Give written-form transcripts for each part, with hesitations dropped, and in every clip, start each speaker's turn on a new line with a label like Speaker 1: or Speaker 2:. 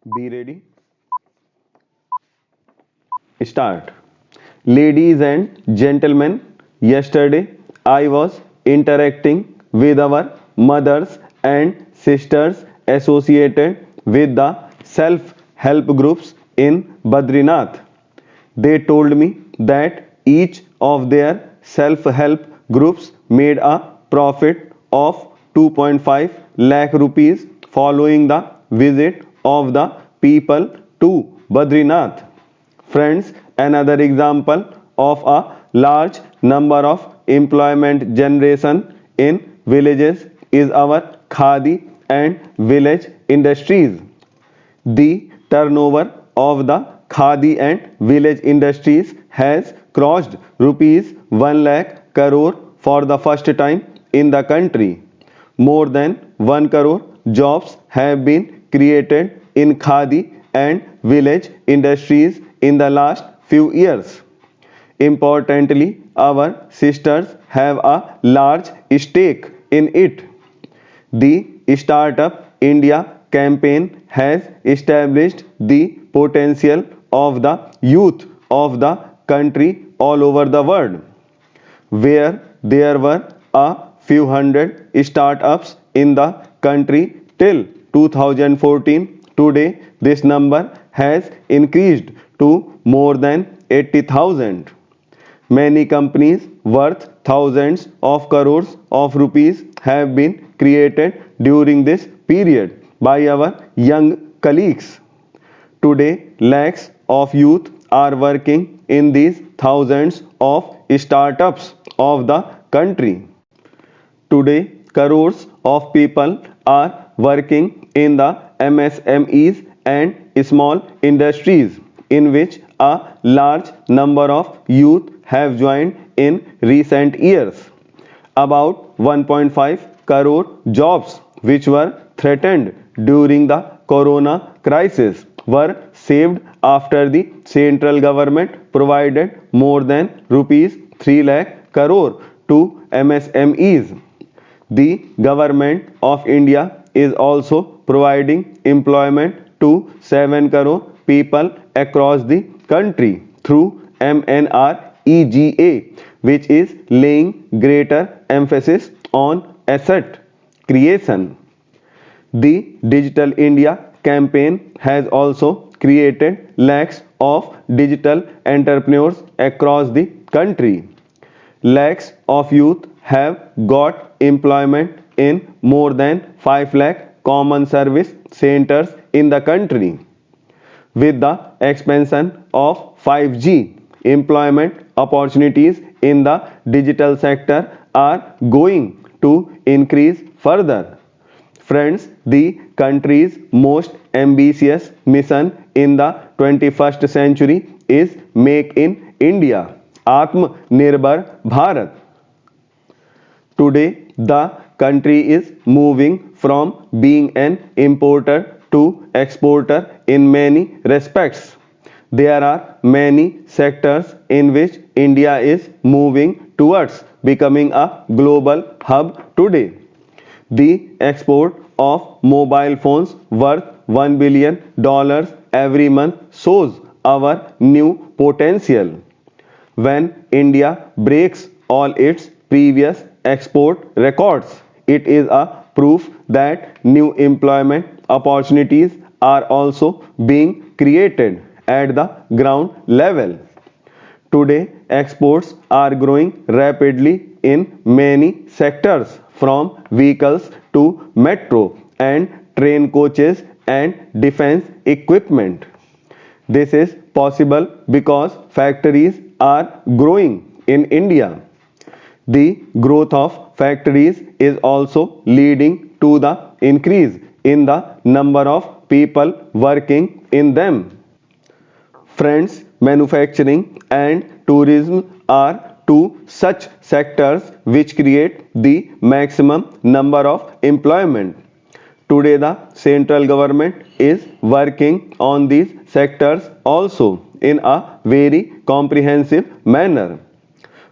Speaker 1: Be ready. Start. Ladies and gentlemen, yesterday I was interacting with our mothers and sisters associated with the self help groups in Badrinath. They told me that each of their self help groups made a profit of 2.5 lakh rupees following the visit of the people to Badrinath. Friends, another example of a large number of employment generation in villages is our khadi and village industries. The turnover of the khadi and village industries has crossed rupees 1 lakh crore for the first time in the country. More than 1 crore jobs have been created in khadi and village industries in the last few years. Importantly, our sisters have a large stake in it. The Startup India campaign has established the potential of the youth of the country all over the world. Where there were a few hundred startups in the country till 2014, today this number has increased to more than 80,000. Many companies worth thousands of crores of rupees have been created during this period by our young colleagues. Today, lakhs of youth are working in these thousands of startups of the country. Today, crores of people are working in the MSMEs and small industries in which a large number of youth have joined in recent years. About 1.5 crore jobs which were threatened during the corona crisis were saved after the central government provided more than rupees 3 lakh crore to MSMEs. The government of India is also providing employment to 7 crore people across the country through MNREGA, which is laying greater emphasis on asset creation. The Digital India campaign has also created lakhs of digital entrepreneurs across the country. Lakhs of youth have got employment in more than 5 lakh common service centers in the country. With the expansion of 5G, employment opportunities in the digital sector are going to increase further. Friends, the country's most ambitious mission in the 21st century is Make in India, Atmanirbhar Bharat. Today, the country is moving from being an importer to exporter in many respects. There are many sectors in which India is moving towards becoming a global hub today. The export of mobile phones worth $1 billion every month shows our new potential. When India breaks all its previous export records, it is a proof that new employment opportunities are also being created at the ground level. Today, exports are growing rapidly in many sectors from vehicles to metro and train coaches and defense equipment. This is possible because factories are growing in India. The growth of factories is also leading to the increase in the number of people working in them. Friends, manufacturing and tourism are two such sectors which create the maximum number of employment. Today, the central government is working on these sectors also in a very comprehensive manner.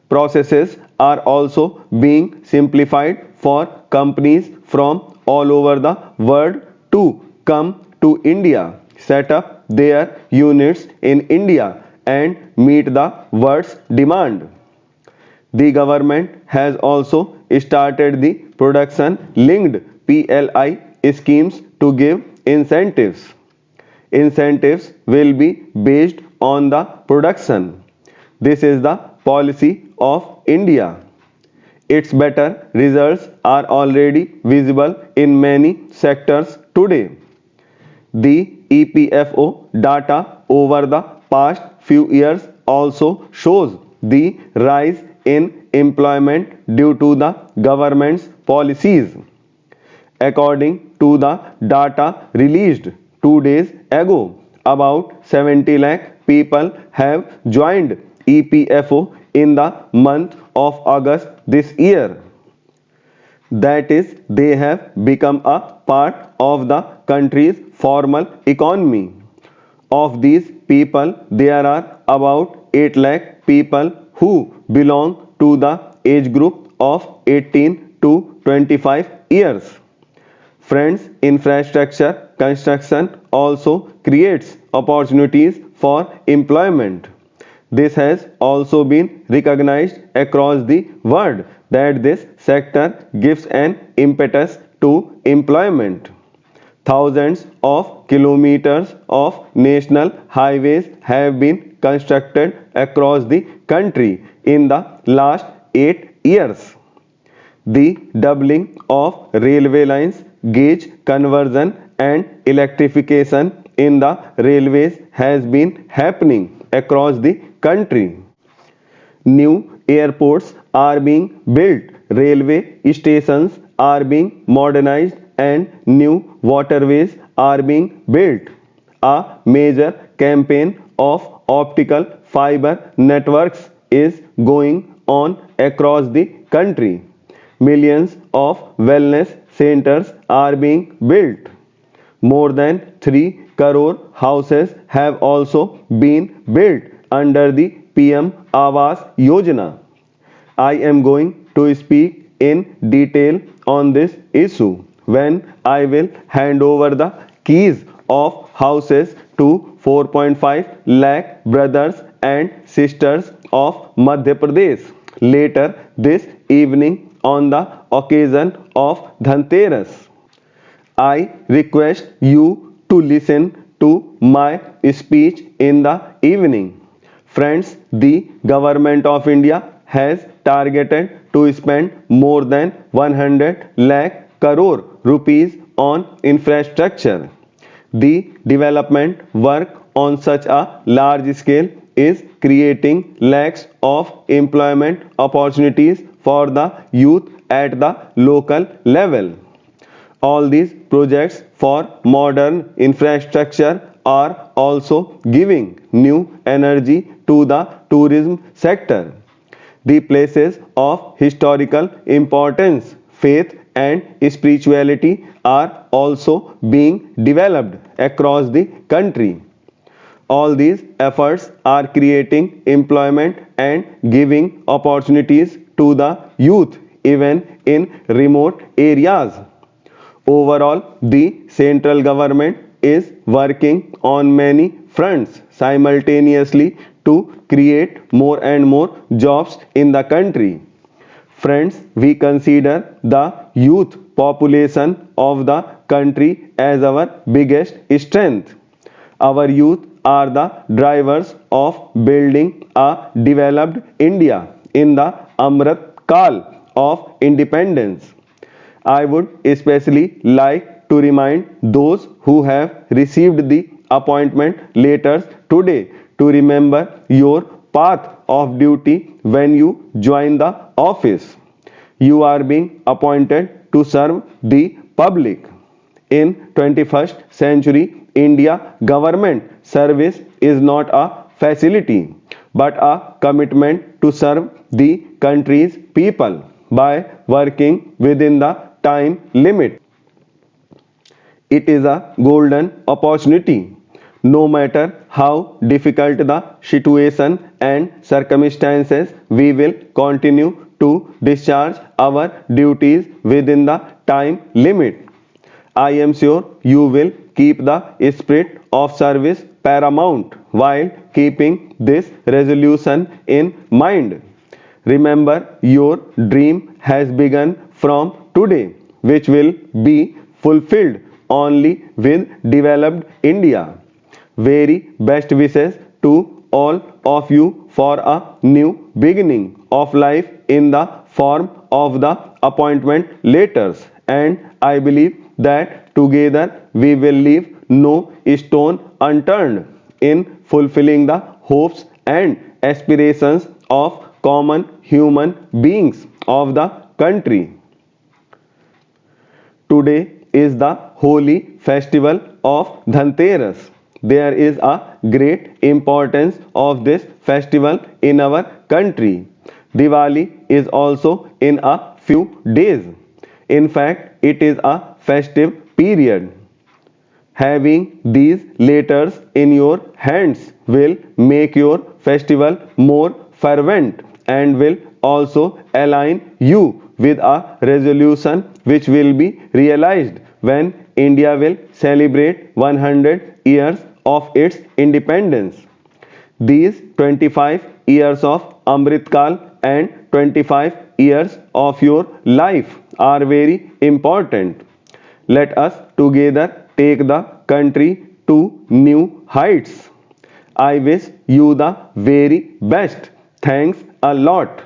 Speaker 1: Processes are also being simplified for companies from all over the world to come to India. set up their units in India and meet the world's demand. The government has also started the production linked PLI schemes to give incentives. Incentives will be based on the production. This is the policy of India. Its better results are already visible in many sectors today. The EPFO data over the past few years also shows the rise in employment due to the government's policies. According to the data released 2 days ago, about 70 lakh people have joined EPFO in the month of August this year. That is, they have become a part of the country's formal economy. Of these people, there are about 8 lakh people who belong to the age group of 18 to 25 years. Friends, infrastructure construction also creates opportunities for employment. This has also been recognized across the world that this sector gives an impetus to employment. Thousands of kilometers of national highways have been constructed across the country in the last 8 years. The doubling of railway lines, gauge conversion and electrification in the railways has been happening across the country. New airports are being built, railway stations are being modernized and new waterways are being built. A major campaign of optical fiber networks is going on across the country. Millions of wellness centers are being built. More than 3 crore houses have also been built under the PM Awas Yojana. I am going to speak in detail on this issue when I will hand over the keys of houses to 4.5 lakh brothers and sisters of Madhya Pradesh later this evening on the occasion of Dhanteras. I request you to listen to my speech in the evening. Friends, the Government of India has targeted to spend more than 100 lakh crore rupees on infrastructure. The development work on such a large scale is creating lakhs of employment opportunities for the youth at the local level. All these projects for modern infrastructure are also giving new energy to the tourism sector. The places of historical importance, faith and spirituality are also being developed across the country. All these efforts are creating employment and giving opportunities to the youth even in remote areas. Overall, the central government is working on many fronts simultaneously to create more and more jobs in the country. Friends, we consider the youth population of the country as our biggest strength. Our youth are the drivers of building a developed India in the Amrit Kal of independence. I would especially like to remind those who have received the appointment letters today to remember your path of duty when you join the office. You are being appointed to serve the public. In 21st century India, government service is not a facility but a commitment to serve the country's people by working within the time limit. It is a golden opportunity. No matter how difficult the situation and circumstances, we will continue to discharge our duties within the time limit. I am sure you will keep the spirit of service paramount while keeping this resolution in mind. Remember, your dream has begun from today, which will be fulfilled only with developed India. Very best wishes to all of you for a new beginning of life in the form of the appointment letters, and I believe that together we will leave no stone unturned in fulfilling the hopes and aspirations of common human beings of the country. Today is the holy festival of Dhanteras. There is a great importance of this festival in our country. Diwali is also in a few days. In fact, it is a festive period. Having these letters in your hands will make your festival more fervent and will also align you with a resolution which will be realized when India will celebrate 100 years of its independence. These 25 years of Amritkal and 25 years of your life are very important. Let us together take the country to new heights. I wish you the very best. Thanks a lot.